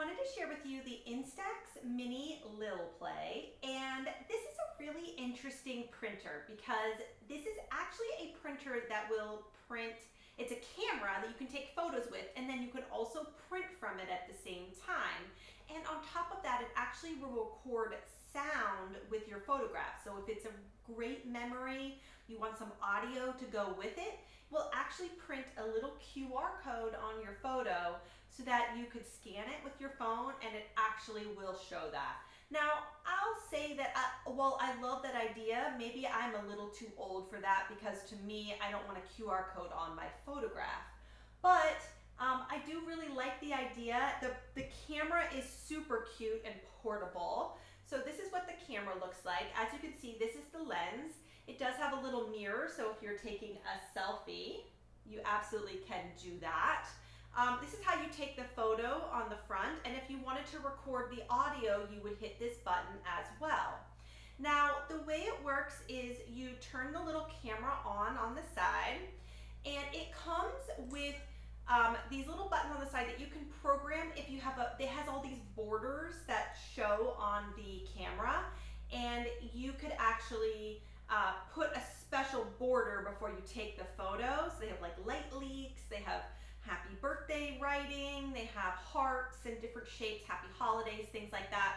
wanted to share with you the Instax Mini Liplay, and this is a really interesting printer because this is actually a printer that will print. It's a camera that you can take photos with, and then you can also print from it at the same time. And on top of that, it actually will record sound with your photograph. So if it's a great memory, you want some audio to go with it, we'll actually print a little QR code on your photo so that you could scan it with your phone and it actually will show that. Now, I'll say that while I love that idea, maybe I'm a little too old for that because to me, I don't want a QR code on my photograph. But I do really like the idea. The camera is super cute and portable. So this is what the camera looks like. As you can see, this is the lens. It does have a little mirror, so if you're taking a selfie, you absolutely can do that. This is how you take the photo on the front, and if you wanted to record the audio, you would hit this button as well. Now, the way it works is you turn the little camera on the side, and it comes with these little buttons on the side that you can program if you have it has all these borders that show on the camera, and you could actually put a special border before you take the photos. They have like light leaks, they have happy birthday writing, they have hearts in different shapes, happy holidays, things like that.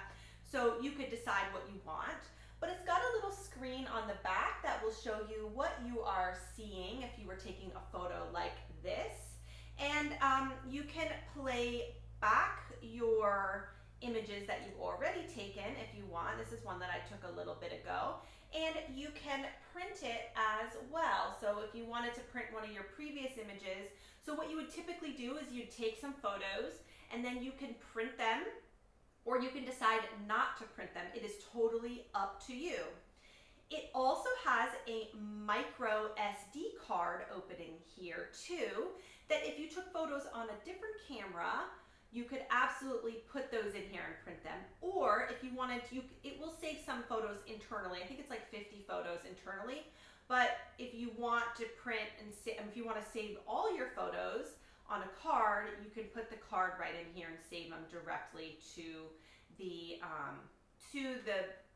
So you could decide what you want. But it's got a little screen on the back that will show you what you are seeing if you were taking a photo like this. And you can play back your images that you've already taken if you want. This is one that I took a little bit ago. And you can print it as well. So if you wanted to print one of your previous images, so what you would typically do is you'd take some photos and then you can print them, or you can decide not to print them. It is totally up to you. It also has a micro SD card opening here too, that if you took photos on a different camera, you could absolutely put those in here and print them. Or if you wanted to, it will save some photos internally. I think it's like 50 photos internally. But if you want to print and if you want to save all your photos on a card, you can put the card right in here and save them directly to the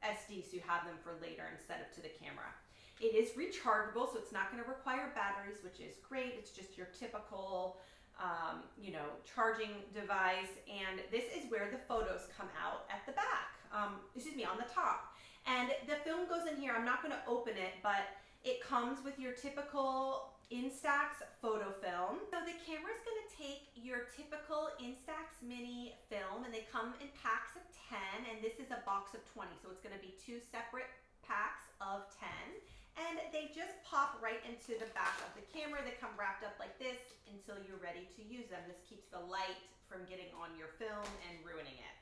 SD, so you have them for later instead of to the camera. It is rechargeable, so it's not going to require batteries, which is great. It's just your typical charging device, and this is where the photos come out at the back, on the top. And the film goes in here. I'm not going to open it, but it comes with your typical Instax photo film. So the camera is going to take your typical Instax Mini film, and they come in packs of 10, and this is a box of 20, so it's going to be 2 separate packs of 10. And they just pop right into the back of the camera. They come wrapped up like this until you're ready to use them. This keeps the light from getting on your film and ruining it.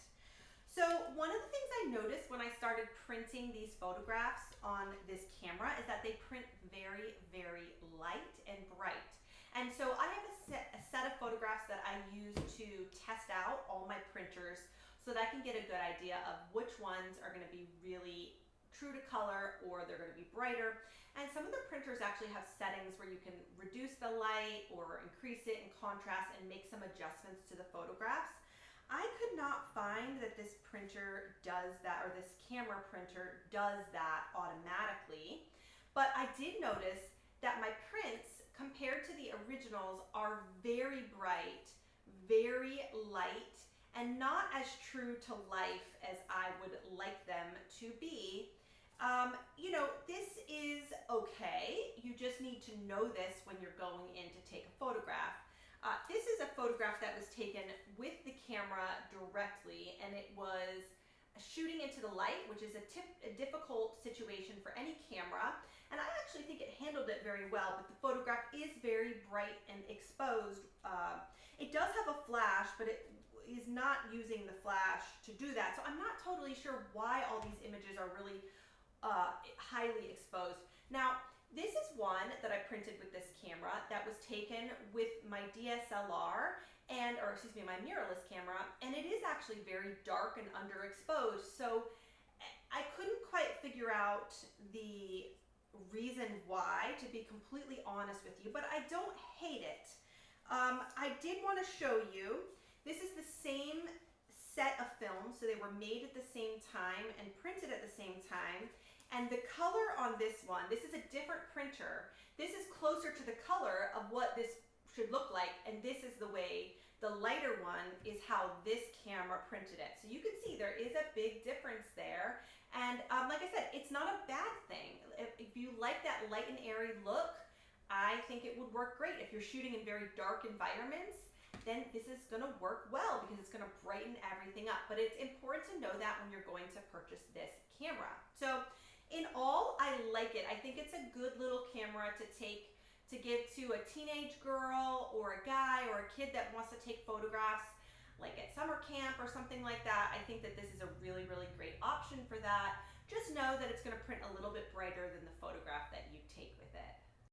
So one of the things I noticed when I started printing these photographs on this camera is that they print very, very light and bright. And so I have a set of photographs that I use to test out all my printers so that I can get a good idea of which ones are going to be really true to color or they're going to be brighter. And some of the printers actually have settings where you can reduce the light or increase it in contrast and make some adjustments to the photographs. I could not find that this printer does that, or this camera printer does that automatically, but I did notice that my prints compared to the originals are very bright, very light, and not as true to life as I would like them to be. This is okay. You just need to know this when you're going in to take a photograph. This is a photograph that was taken with the camera directly, and it was shooting into the light, which is a difficult situation for any camera. And I actually think it handled it very well, but the photograph is very bright and exposed. It does have a flash, but it is not using the flash to do that. So I'm not totally sure why all these images are really highly exposed. Now, this is one that I printed with this camera that was taken with my DSLR my mirrorless camera, and it is actually very dark and underexposed. So I couldn't quite figure out the reason why, to be completely honest with you, but I don't hate it. I did want to show you, this is the same were made at the same time and printed at the same time. And the color on this one, this is a different printer. This is closer to the color of what this should look like, and this is the way, the lighter one is how this camera printed it. So you can see there is a big difference there. And like I said, it's not a bad thing. If you like that light and airy look, I think it would work great. If you're shooting in very dark environments, then this is gonna work well because it's gonna brighten everything up. But it's important to know that when you're going to purchase this camera. So in all, I like it. I think it's a good little camera to give to a teenage girl or a guy or a kid that wants to take photographs like at summer camp or something like that. I think that this is a really, really great option for that. Just know that it's gonna print a little bit brighter than the photograph that you take with it.